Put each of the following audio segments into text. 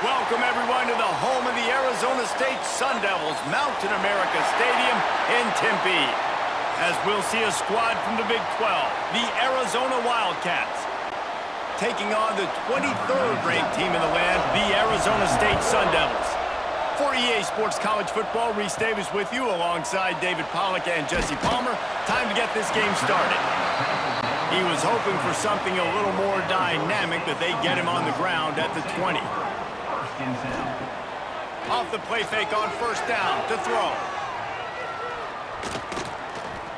Welcome, everyone, to the home of the Arizona State Sun Devils, Mountain America Stadium in Tempe. As we'll see a squad from the Big 12, the Arizona Wildcats, taking on the 23rd ranked team in the land, the Arizona State Sun Devils. For EA Sports College Football, Reese Davis with you alongside David Pollack and Jesse Palmer. Time to get this game started. He was hoping for something a little more dynamic, but they get him on the ground at the 20. Off the play fake on first down to throw.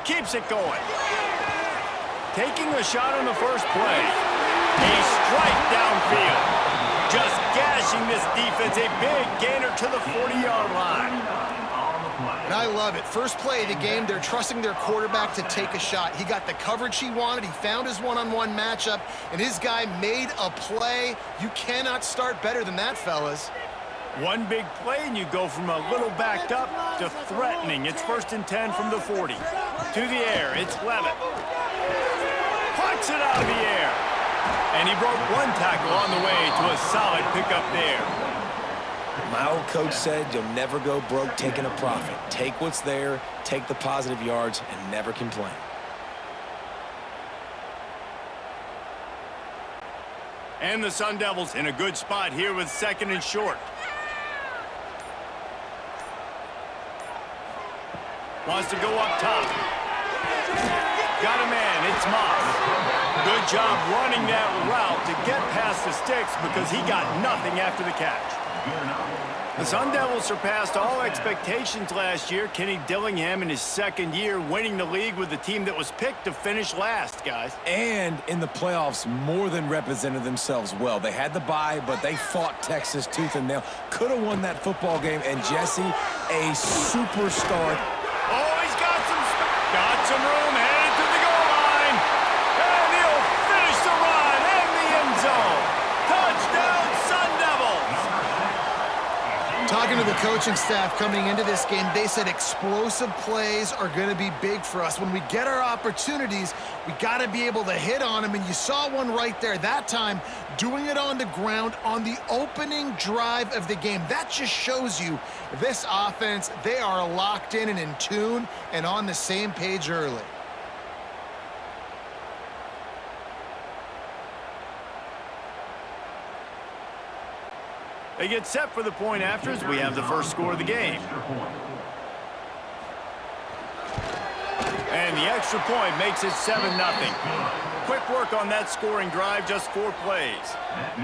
Keeps it going. Taking a shot on the first play. A strike downfield. Just gashing this defense. A big gainer to the 40-yard line. And I love it. First play of the game, they're trusting their quarterback to take a shot. He got the coverage he wanted. He found his one-on-one matchup, and his guy made a play. You cannot start better than that, fellas. One big play, and you go from a little backed up to threatening. It's 1st and 10 from the 40. To the air, it's Levitt. Plucks it out of the air. And he broke one tackle on the way to a solid pickup there. My old coach said you'll never go broke taking a profit. Take what's there, take the positive yards, and never complain. And the Sun Devils in a good spot here with 2nd and short. Wants to go up top. Got a man, it's Moss. Good job running that route to get past the sticks because he got nothing after the catch. The Sun Devils surpassed all expectations last year. Kenny Dillingham in his 2nd year winning the league with the team that was picked to finish last, guys. And in the playoffs, more than represented themselves well. They had the bye, but they fought Texas tooth and nail. Could have won that football game. And Jesse, a superstar. Oh, he's got some room, headed to the goal line. And he'll finish the run in the end zone. Touchdown, Sun Devils. Talking to the coaching staff coming into this game, they said explosive plays are going to be big for us. When we get our opportunities, we got to be able to hit on them, and you saw one right there. That time, doing it on the ground on the opening drive of the game. That just shows you this offense, they are locked in and in tune and on the same page early. They get set for the point after as we have the first score of the game. And the extra point makes it 7-0. Quick work on that scoring drive, just 4 plays.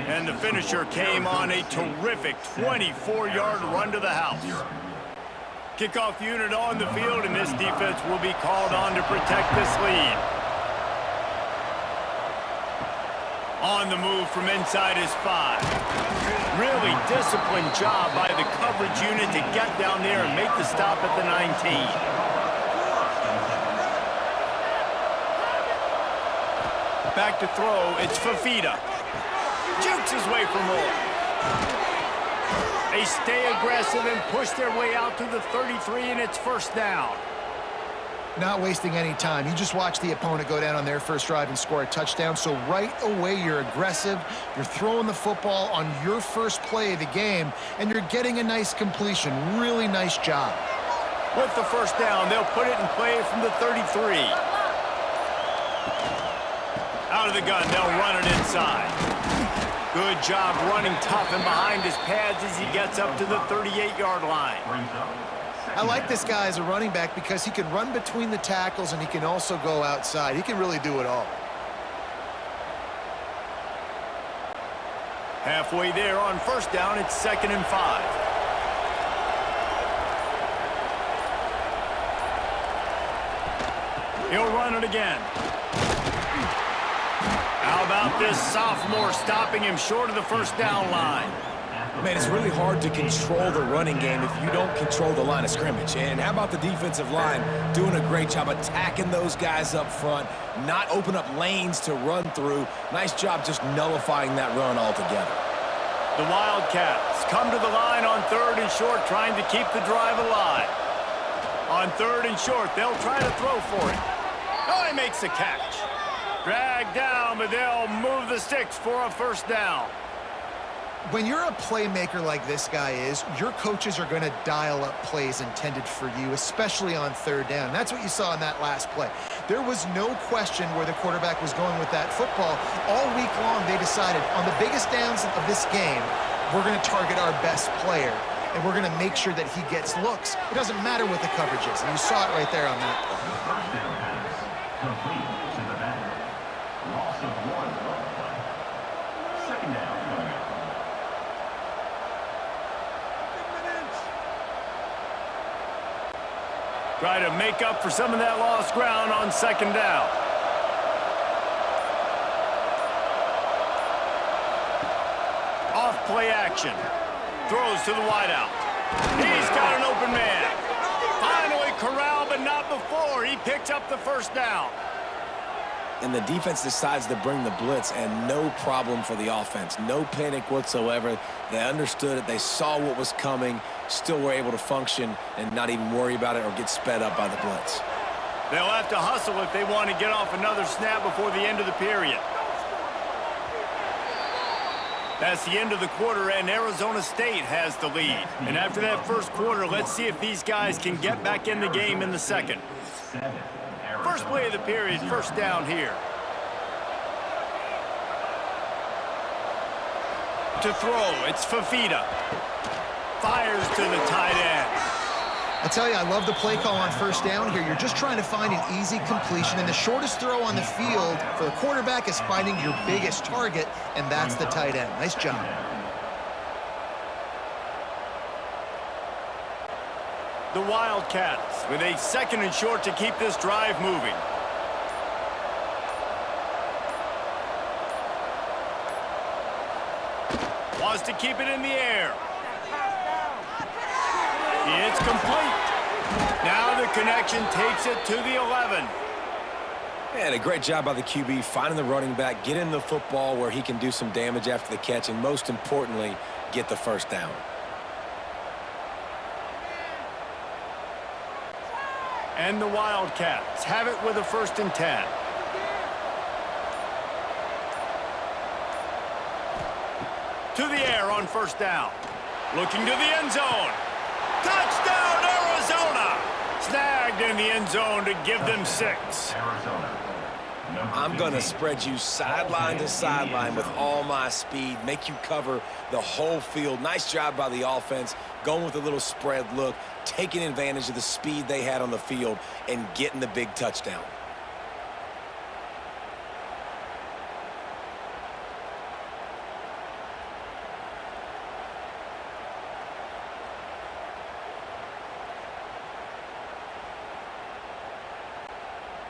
And the finisher came on a terrific 24-yard run to the house. Kickoff unit on the field, and this defense will be called on to protect this lead. On the move from inside his 5. Really disciplined job by the coverage unit to get down there and make the stop at the 19. Back to throw, it's Fafita. Jukes his way for more. They stay aggressive and push their way out to the 33, and it's 1st down. Not wasting any time. You just watch the opponent go down on their first drive and score a touchdown. So right away, you're aggressive. You're throwing the football on your first play of the game, and you're getting a nice completion. Really nice job. With the 1st down, they'll put it in play from the 33. Out of the gun, they'll run it inside. Good job running tough and behind his pads as he gets up to the 38-yard line. I like this guy as a running back because he can run between the tackles and he can also go outside. He can really do it all. Halfway there on 1st down, it's 2nd and 5. He'll run it again. How about this sophomore stopping him short of the 1st down line? Man, it's really hard to control the running game if you don't control the line of scrimmage. And how about the defensive line doing a great job attacking those guys up front, not open up lanes to run through. Nice job just nullifying that run altogether. The Wildcats come to the line on 3rd and short, trying to keep the drive alive. On 3rd and short, they'll try to throw for it. Oh, he makes the catch. Dragged down, but they'll move the sticks for a 1st down. When you're a playmaker like this guy is, your coaches are going to dial up plays intended for you, especially on third down. That's what you saw in that last play. There was no question where the quarterback was going with that football. All week long, they decided on the biggest downs of this game, we're going to target our best player, and we're going to make sure that he gets looks. It doesn't matter what the coverage is, and you saw it right there on that play. First down pass complete to the batter. Loss of 1 on the play. Second down. Try to make up for some of that lost ground on second down. Off play action. Throws to the wideout. He's got an open man. Finally corralled, but not before. He picks up the first down. And the defense decides to bring the blitz, and no problem for the offense. No panic whatsoever. They understood it. They saw what was coming. Still were able to function and not even worry about it or get sped up by the blitz. They'll have to hustle if they want to get off another snap before the end of the period. That's the end of the quarter, and Arizona State has the lead. And after that first quarter, let's see if these guys can get back in the game in the second. First play of the period, first down here. To throw, it's Fafita. Fires to the tight end. I tell you, I love the play call on first down here. You're just trying to find an easy completion, and the shortest throw on the field for the quarterback is finding your biggest target, and that's the tight end. Nice job. The Wildcats with a second and short to keep this drive moving. Wants to keep it in the air. It's complete. Now the connection takes it to the 11. And a great job by the QB finding the running back, getting the football where he can do some damage after the catch, and most importantly, get the first down. And the Wildcats have it with a 1st and 10. To the air on first down. Looking to the end zone. Touchdown, Arizona! Snagged in the end zone to give them 6. I'm going to spread you sideline to sideline with all my speed, make you cover the whole field. Nice job by the offense, going with a little spread look, taking advantage of the speed they had on the field and getting the big touchdown.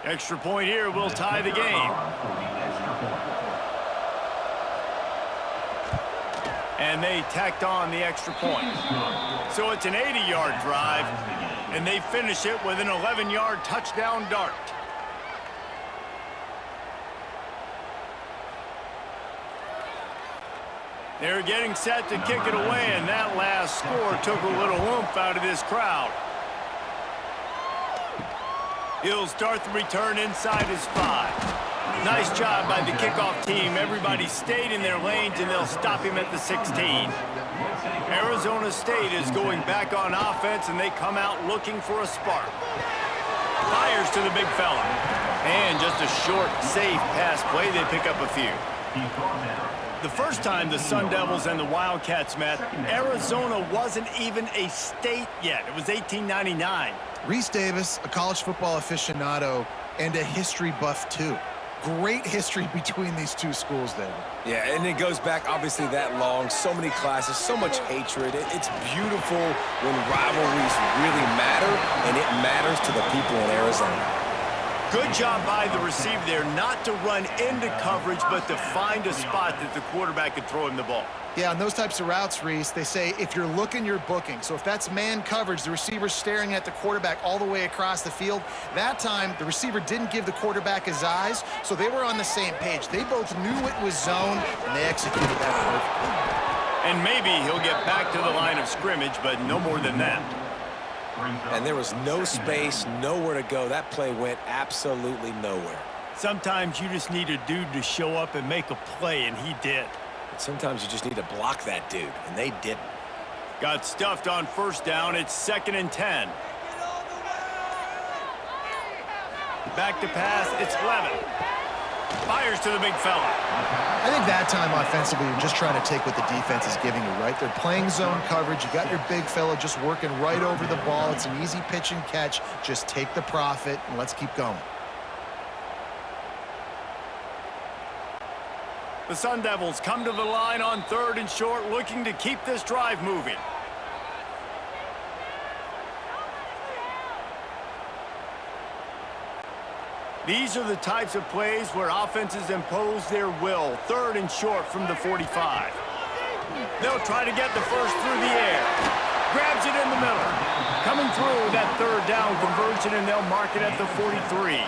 Extra point here will tie the game. And they tacked on the extra point. So it's an 80-yard drive, and they finish it with an 11-yard touchdown dart. They're getting set to kick it away, and that last score took a little oomph out of this crowd. He'll start the return inside his 5. Nice job by the kickoff team. Everybody stayed in their lanes, and they'll stop him at the 16. Arizona State is going back on offense, and they come out looking for a spark. Fires to the big fella. And just a short, safe pass play. They pick up a few. The first time the Sun Devils and the Wildcats met, Arizona wasn't even a state yet. It was 1899. Reese Davis, a college football aficionado, and a history buff, too. Great history between these two schools, David. Yeah, and it goes back, obviously, that long. So many classes, so much hatred. It's beautiful when rivalries really matter, and it matters to the people in Arizona. Good job by the receiver there, not to run into coverage, but to find a spot that the quarterback could throw him the ball. Yeah, on those types of routes, Reese, they say if you're looking, you're booking. So if that's man coverage, the receiver's staring at the quarterback all the way across the field. That time, the receiver didn't give the quarterback his eyes, so they were on the same page. They both knew it was zone, and they executed that perfectly. And maybe he'll get back to the line of scrimmage, but no more than that. And there was no space, nowhere to go. That play went absolutely nowhere. Sometimes you just need a dude to show up and make a play, and he did. But sometimes you just need to block that dude, and they didn't. Got stuffed on first down. It's 2nd and 10. Back to pass. It's Levin. Fires to the big fella. I think that time offensively, you're just trying to take what the defense is giving you, right? They're playing zone coverage. You got your big fella just working right over the ball. It's an easy pitch and catch. Just take the profit, and let's keep going. The Sun Devils come to the line on 3rd and short, looking to keep this drive moving. These are the types of plays where offenses impose their will. 3rd and short from the 45. They'll try to get the first through the air. Grabs it in the middle. Coming through that 3rd down conversion, and they'll mark it at the 43.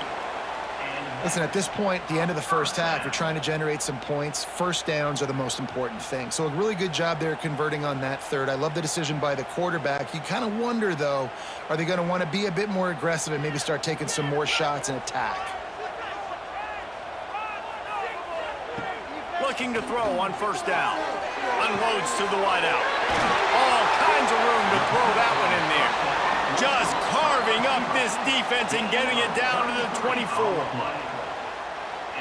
Listen, at this point, the end of the first half, you're trying to generate some points. First downs are the most important thing. So a really good job there converting on that 3rd. I love the decision by the quarterback. You kind of wonder, though, are they going to want to be a bit more aggressive and maybe start taking some more shots and attack? Looking to throw on first down. Unloads to the wideout. All kinds of room to throw that one in there. Just carving up this defense and getting it down to the 24.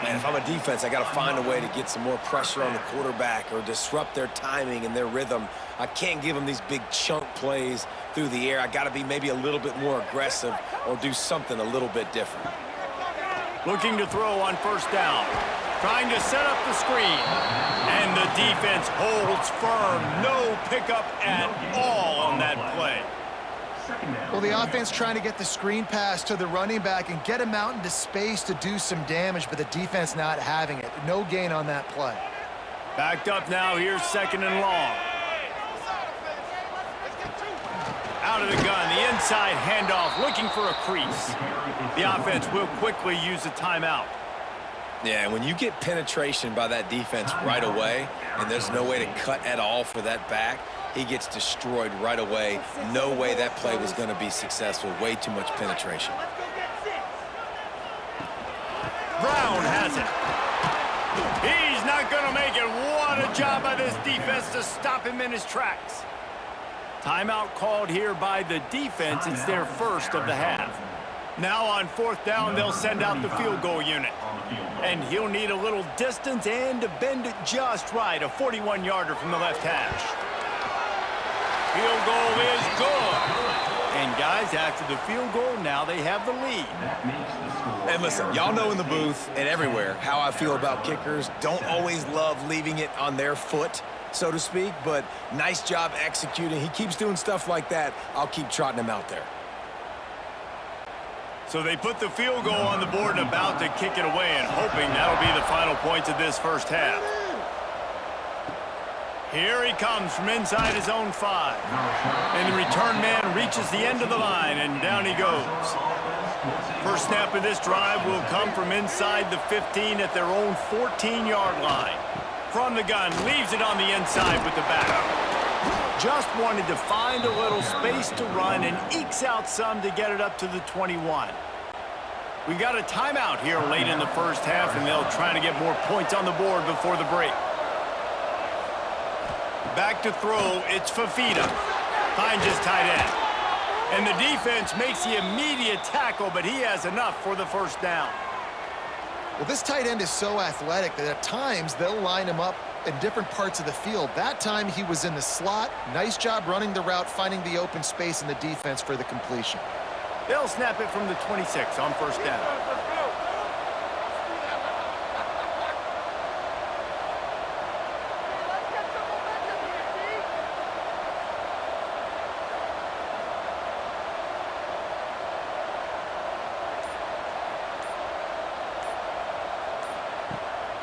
Man, if I'm a defense, I got to find a way to get some more pressure on the quarterback or disrupt their timing and their rhythm. I can't give them these big chunk plays through the air. I got to be maybe a little bit more aggressive or do something a little bit different. Looking to throw on first down. Trying to set up the screen. And the defense holds firm. No pickup at all on that play. Well, the offense trying to get the screen pass to the running back and get him out into space to do some damage, but the defense not having it. No gain on that play. Backed up now. Here's 2nd and long. Out of the gun. The inside handoff. Looking for a crease. The offense will quickly use a timeout. Yeah, when you get penetration by that defense right away, and there's no way to cut at all for that back, he gets destroyed right away. No way that play was going to be successful. Way too much penetration. Brown has it. He's not going to make it. What a job by this defense to stop him in his tracks. Timeout called here by the defense. It's their first of the half. Now on 4th down, they'll send out the field goal unit. And he'll need a little distance and to bend it just right. A 41-yarder from the left hash. Field goal is good. And guys, after the field goal, now they have the lead. And listen, y'all know in the booth and everywhere how I feel about kickers. Don't always love leaving it on their foot, so to speak, but nice job executing. He keeps doing stuff like that. I'll keep trotting him out there. So they put the field goal on the board and about to kick it away, and hoping that'll be the final points of this first half. Here he comes from inside his own 5. And the return man reaches the end of the line, and down he goes. First snap of this drive will come from inside the 15 at their own 14-yard line. From the gun, leaves it on the inside with the back. Just wanted to find a little space to run and ekes out some to get it up to the 21. We've got a timeout here late in the first half, and they'll try to get more points on the board before the break. Back to throw, it's Fafita. Finds his tight end. And the defense makes the immediate tackle, but he has enough for the first down. Well, this tight end is so athletic that at times they'll line him up in different parts of the field. That time he was in the slot. Nice job running the route, finding the open space in the defense for the completion. They'll snap it from the 26 on first down.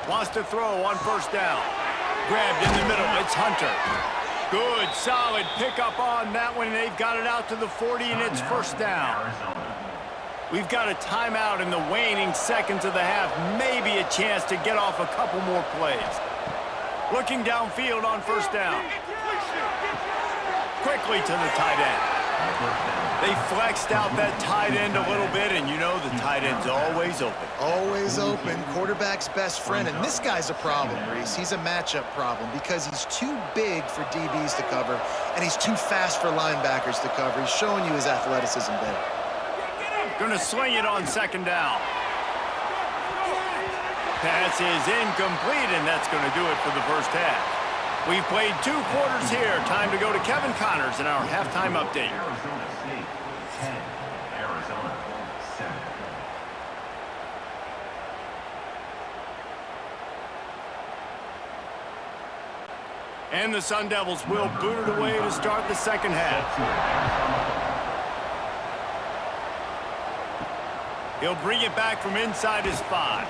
Wants to throw on first down. Grabbed in the middle. It's Hunter. Good, solid pickup on that one. They've got it out to the 40, and it's first down. We've got a timeout in the waning seconds of the half. Maybe a chance to get off a couple more plays. Looking downfield on first down. Quickly to the tight end. They flexed out that tight end a little bit, and you know the tight end's always open. Always open, quarterback's best friend, and this guy's a problem, Reese. He's a matchup problem because he's too big for DBs to cover, and he's too fast for linebackers to cover. He's showing you his athleticism there. Gonna sling it on second down. Pass is incomplete, and that's gonna do it for the first half. We've played 2 quarters here. Time to go to Kevin Connors in our halftime update. Arizona State 10, Arizona 7. And the Sun Devils will boot it away to start the second half. He'll bring it back from inside his 5.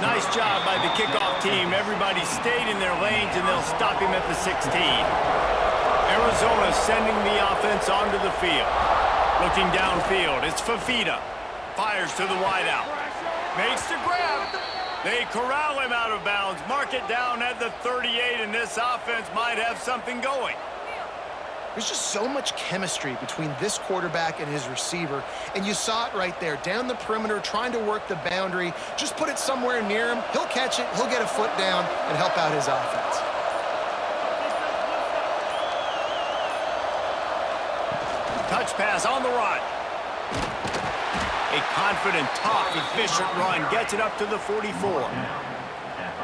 Nice job by the kickoff team. Everybody stayed in their lanes, and they'll stop him at the 16. Arizona sending the offense onto the field. Looking downfield, it's Fafita. Fires to the wideout. Makes the grab. They corral him out of bounds. Mark it down at the 38, and this offense might have something going. There's just so much chemistry between this quarterback and his receiver, and you saw it right there, down the perimeter, trying to work the boundary. Just put it somewhere near him. He'll catch it, he'll get a foot down, and help out his offense. Touch pass on the run. A confident, tough, efficient run gets it up to the 44.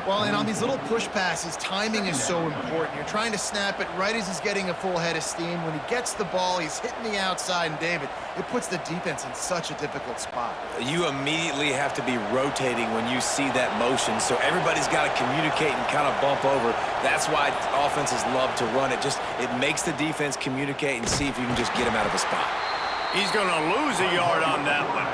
Well, and on these little push passes, timing is so important. You're trying to snap it right as he's getting a full head of steam. When he gets the ball, he's hitting the outside, and David, it puts the defense in such a difficult spot. You immediately have to be rotating when you see that motion, so everybody's got to communicate and kind of bump over. That's why offenses love to run it. It makes the defense communicate and see if you can just get him out of a spot. He's going to lose a yard on that one.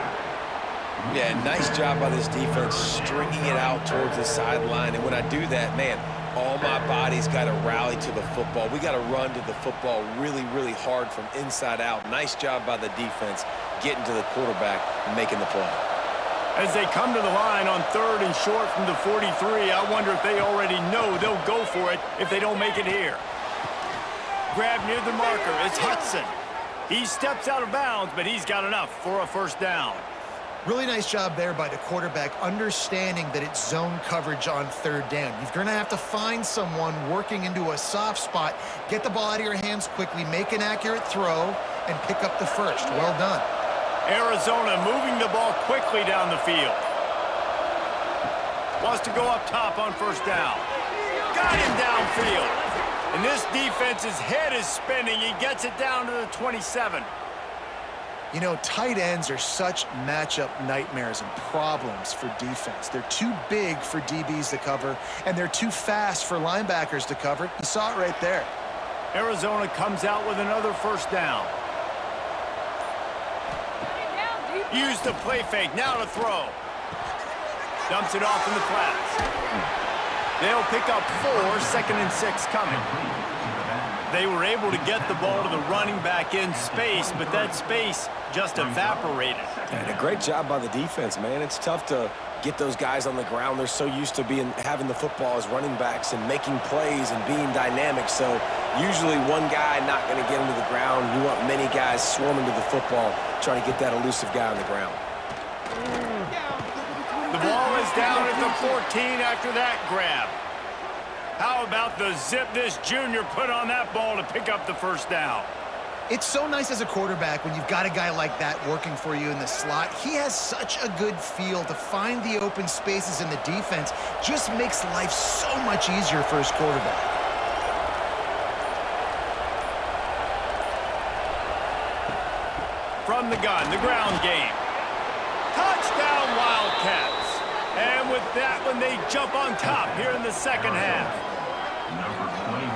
Yeah, nice job by this defense stringing it out towards the sideline. And when I do that, man, all my body's got to rally to the football. We got to run to the football really, really hard from inside out. Nice job by the defense getting to the quarterback and making the play. As they come to the line on 3rd and short from the 43, I wonder if they already know they'll go for it if they don't make it here. Grab near the marker. It's Hudson. He steps out of bounds, but he's got enough for a first down. Really nice job there by the quarterback, understanding that it's zone coverage on 3rd down. You're going to have to find someone working into a soft spot, get the ball out of your hands quickly, make an accurate throw, and pick up the first. Well done. Arizona moving the ball quickly down the field. Wants to go up top on first down. Got him downfield. And this defense's head is spinning. He gets it down to the 27. You know, tight ends are such matchup nightmares and problems for defense. They're too big for DBs to cover, and they're too fast for linebackers to cover. You saw it right there. Arizona comes out with another first down. Use the play fake, now to throw. Dumps it off in the flats. They'll pick up 4, 2nd and 6 coming. They were able to get the ball to the running back in space, but that space just evaporated. And a great job by the defense, man. It's tough to get those guys on the ground. They're so used to having the football as running backs and making plays and being dynamic. So usually one guy not going to get him to the ground. You want many guys swarming to the football, trying to get that elusive guy on the ground. The ball is down at the 14 after that grab. How about the zip this junior put on that ball to pick up the first down? It's so nice as a quarterback when you've got a guy like that working for you in the slot. He has such a good feel to find the open spaces in the defense. Just makes life so much easier for his quarterback. From the gun, the ground game. Touchdown Wildcats. And with that one, they jump on top here in the second half.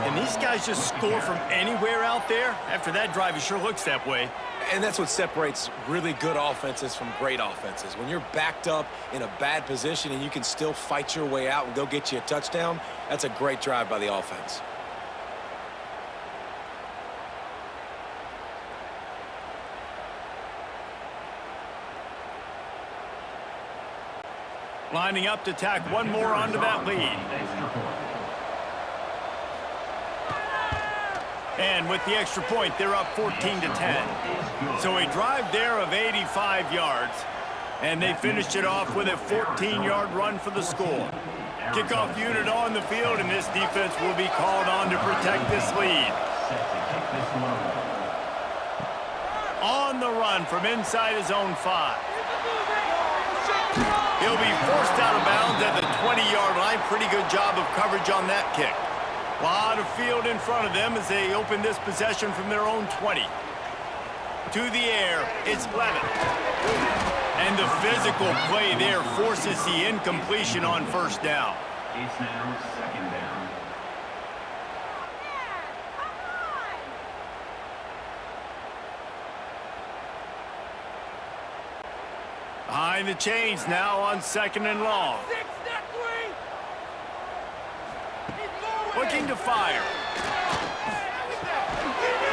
And these guys just score from anywhere out there? After that drive, it sure looks that way. And that's what separates really good offenses from great offenses. When you're backed up in a bad position and you can still fight your way out and go get you a touchdown, that's a great drive by the offense. Lining up to tack one more onto that lead. And with the extra point, they're up 14-10. So a drive there of 85 yards, and they finished it off with a 14-yard run for the score. Kickoff unit on the field, and this defense will be called on to protect this lead. On the run from inside his own 5. He'll be forced out of bounds at the 20-yard line. Pretty good job of coverage on that kick. A lot of field in front of them as they open this possession from their own 20. To the air, it's Levitt. And the physical play there forces the incompletion on first down. It's now second down. Behind the chains now on second and long. Looking to fire.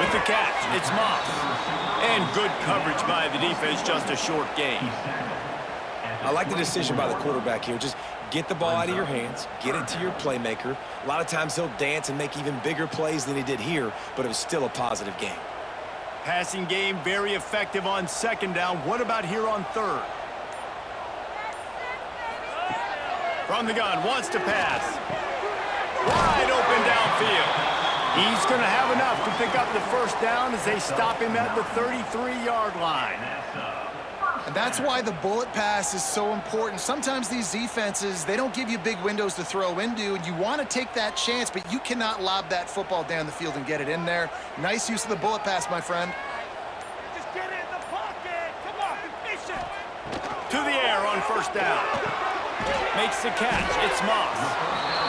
With the catch, it's Moss. And good coverage by the defense, just a short gain. I like the decision by the quarterback here. Just get the ball out of your hands, get it to your playmaker. A lot of times he'll dance and make even bigger plays than he did here, but it was still a positive game. Passing game very effective on second down. What about here on third? From the gun, wants to pass. Wide open downfield. He's going to have enough to pick up the first down as they stop him at the 33-yard line. And that's why the bullet pass is so important. Sometimes these defenses, they don't give you big windows to throw into, and you want to take that chance, but you cannot lob that football down the field and get it in there. Nice use of the bullet pass, my friend. Just get it in the pocket. Come on, be patient. To the air on first down. Makes the catch. It's Moss.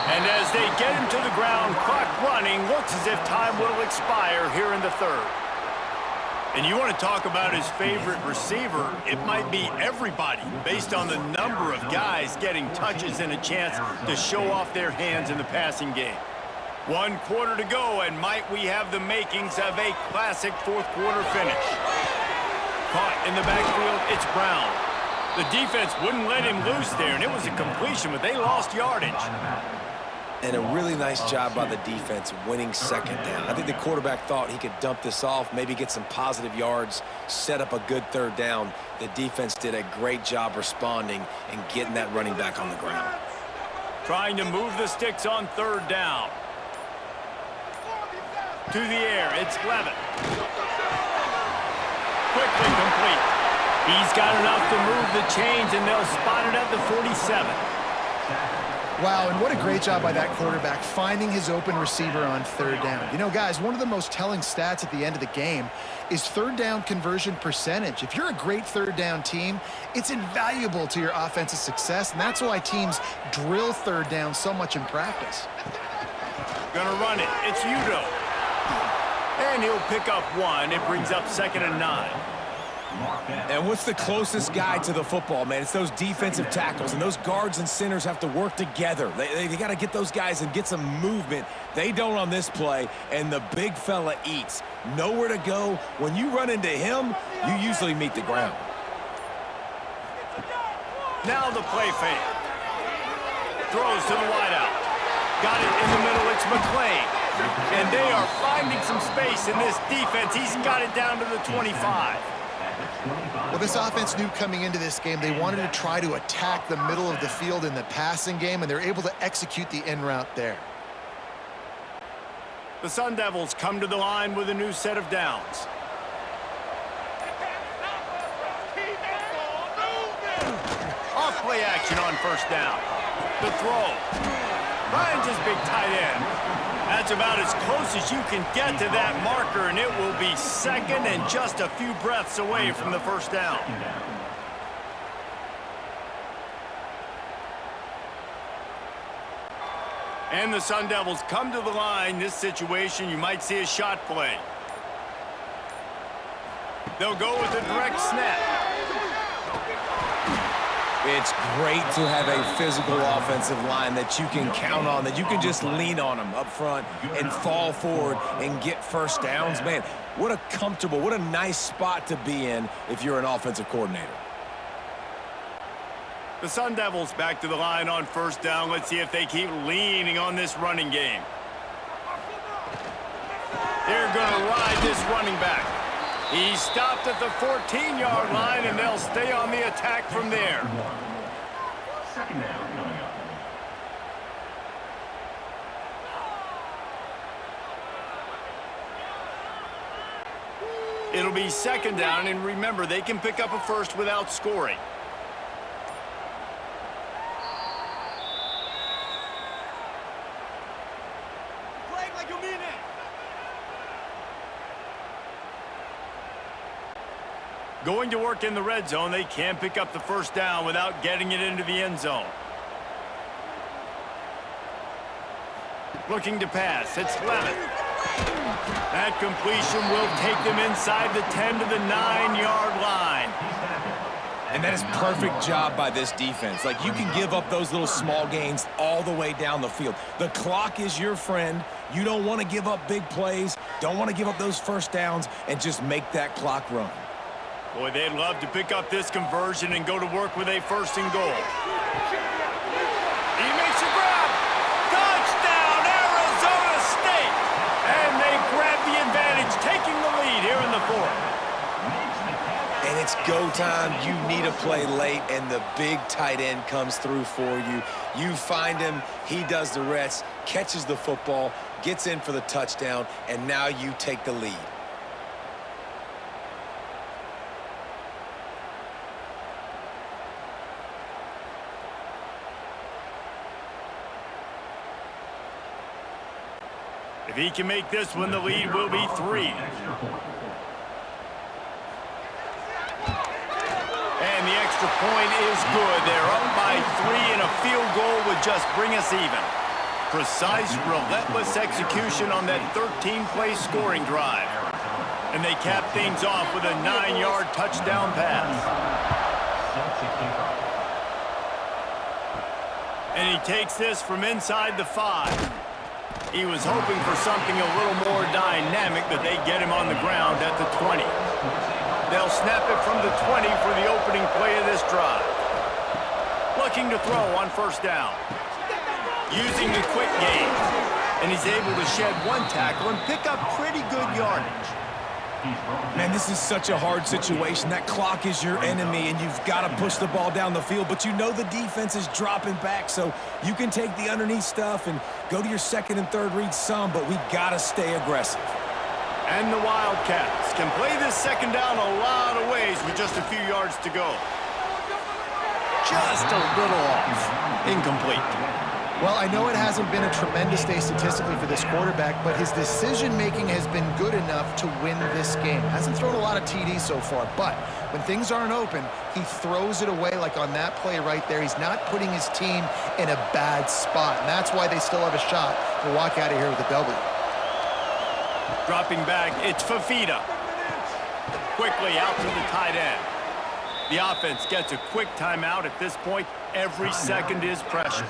And as they get him to the ground, clock running, looks as if time will expire here in the third. And you want to talk about his favorite receiver, it might be everybody, based on the number of guys getting touches and a chance to show off their hands in the passing game. 1 quarter to go, and might we have the makings of a classic fourth-quarter finish. Caught in the backfield, it's Brown. The defense wouldn't let him loose there, and it was a completion, but they lost yardage. And a really nice job by the defense winning second down. I think the quarterback thought he could dump this off, maybe get some positive yards, set up a good third down. The defense did a great job responding and getting that running back on the ground. Trying to move the sticks on third down. To the air, it's Levitt. Quickly complete. He's got enough to move the chains, and they'll spot it at the 47. Wow, and what a great job by that quarterback finding his open receiver on third down. You know, guys, one of the most telling stats at the end of the game is third down conversion percentage. If you're a great third down team, it's invaluable to your offensive success, and that's why teams drill third down so much in practice. Gonna run it. It's Udo. And he'll pick up 1. It brings up 2nd and 9. And what's the closest guy to the football, man? It's those defensive tackles, and those guards and centers have to work together. They got to get those guys and get some movement. They don't on this play, and the big fella eats. Nowhere to go. When you run into him, you usually meet the ground. Now the play fake. Throws to the wideout. Got it in the middle. It's McClain. And they are finding some space in this defense. He's got it down to the 25. Well, this offense knew coming into this game they wanted to try to attack the middle of the field in the passing game, and they're able to execute the in route there. The Sun Devils come to the line with a new set of downs. Off play action on first down. The throw. Finds his big tight end. That's about as close as you can get to that marker, and it will be second and just a few breaths away from the first down. And the Sun Devils come to the line. This situation, you might see a shot play. They'll go with a direct snap. It's great to have a physical offensive line that you can count on, that you can just lean on them up front and fall forward and get first downs. Man, what a comfortable, what a nice spot to be in if you're an offensive coordinator. The Sun Devils back to the line on first down. Let's see if they keep leaning on this running game. They're going to ride this running back. He stopped at the 14-yard line, and they'll stay on the attack from there. Second down coming up. It'll be second down, and remember, they can pick up a first without scoring. Play it like you mean it. Going to work in the red zone, they can't pick up the first down without getting it into the end zone. Looking to pass, it's Levitt. That completion will take them inside the 10 to the 9-yard line. And that is perfect job by this defense. Like, you can give up those little small gains all the way down the field. The clock is your friend. You don't want to give up big plays, don't want to give up those first downs, and just make that clock run. Boy, they'd love to pick up this conversion and go to work with a first and goal. He makes a grab. Touchdown, Arizona State! And they grab the advantage, taking the lead here in the fourth. And it's go time. You need a play late, and the big tight end comes through for you. You find him, he does the rest, catches the football, gets in for the touchdown, and now you take the lead. If he can make this one, the lead will be 3. And the extra point is good. They're up by 3, and a field goal would just bring us even. Precise, relentless execution on that 13-play scoring drive. And they cap things off with a 9-yard touchdown pass. And he takes this from inside the 5. He was hoping for something a little more dynamic, but they get him on the ground at the 20. They'll snap it from the 20 for the opening play of this drive. Looking to throw on first down. Using the quick game. And he's able to shed one tackle and pick up pretty good yardage. Man, this is such a hard situation. That clock is your enemy, and you've got to push the ball down the field, but you know the defense is dropping back, so you can take the underneath stuff and go to your second and third read some, but we got to stay aggressive. And the Wildcats can play this second down a lot of ways with just a few yards to go. Just a little off. Incomplete. Well, I know it hasn't been a tremendous day statistically for this quarterback, but his decision-making has been good enough to win this game. Hasn't thrown a lot of TDs so far, but when things aren't open, he throws it away like on that play right there. He's not putting his team in a bad spot, and that's why they still have a shot to walk out of here with a W. Dropping back, it's Fafita. Quickly out to the tight end. The offense gets a quick timeout at this point. Every second is precious.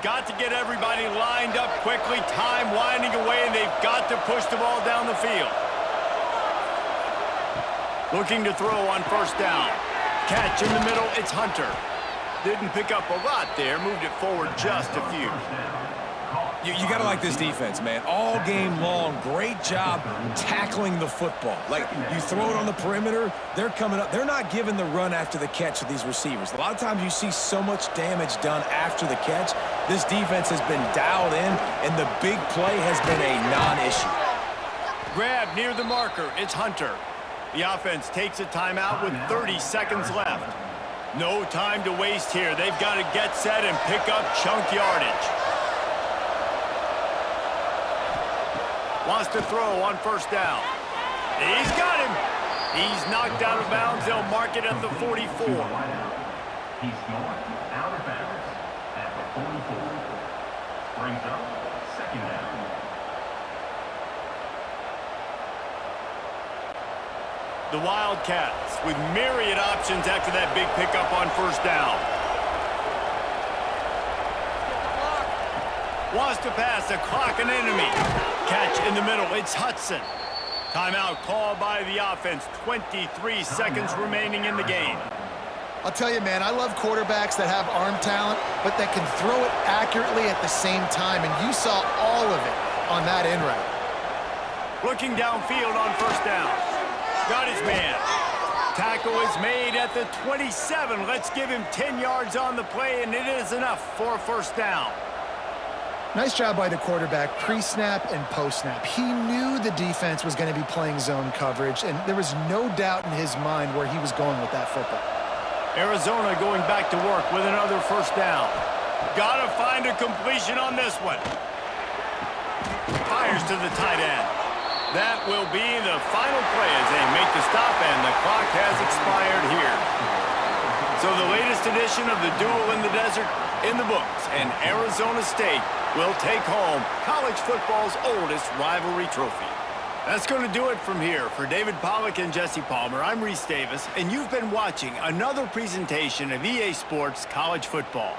Got to get everybody lined up quickly, time winding away, and they've got to push the ball down the field. Looking to throw on first down. Catch in the middle, it's Hunter. Didn't pick up a lot there, moved it forward just a few. You got to like this defense, man. All game long, great job tackling the football. Like, you throw it on the perimeter, they're coming up. They're not giving the run after the catch of these receivers. A lot of times you see so much damage done after the catch. This defense has been dialed in, and the big play has been a non-issue. Grab near the marker, it's Hunter. The offense takes a timeout with 30 seconds left. No time to waste here. They've got to get set and pick up chunk yardage. Wants to throw on first down. He's got him. He's knocked out of bounds. They'll mark it at the 44. He's going out of bounds at the 44. Brings up second down. The Wildcats with myriad options after that big pickup on first down. Wants to pass, a clock an enemy. Catch in the middle, it's Hudson. Timeout called by the offense. 23 seconds remaining in the game. I'll tell you, man, I love quarterbacks that have arm talent, but that can throw it accurately at the same time, and you saw all of it on that in route. Looking downfield on first down. Got his man. Tackle is made at the 27. Let's give him 10 yards on the play, and it is enough for a first down. Nice job by the quarterback, pre-snap and post-snap. He knew the defense was going to be playing zone coverage, and there was no doubt in his mind where he was going with that football. Arizona going back to work with another first down. Gotta find a completion on this one. Fires to the tight end. That will be the final play as they make the stop, and the clock has expired here. So the latest edition of the Duel in the Desert in the books, and Arizona State will take home college football's oldest rivalry trophy. That's going to do it from here. For David Pollack and Jesse Palmer, I'm Reese Davis, and you've been watching another presentation of EA Sports College Football.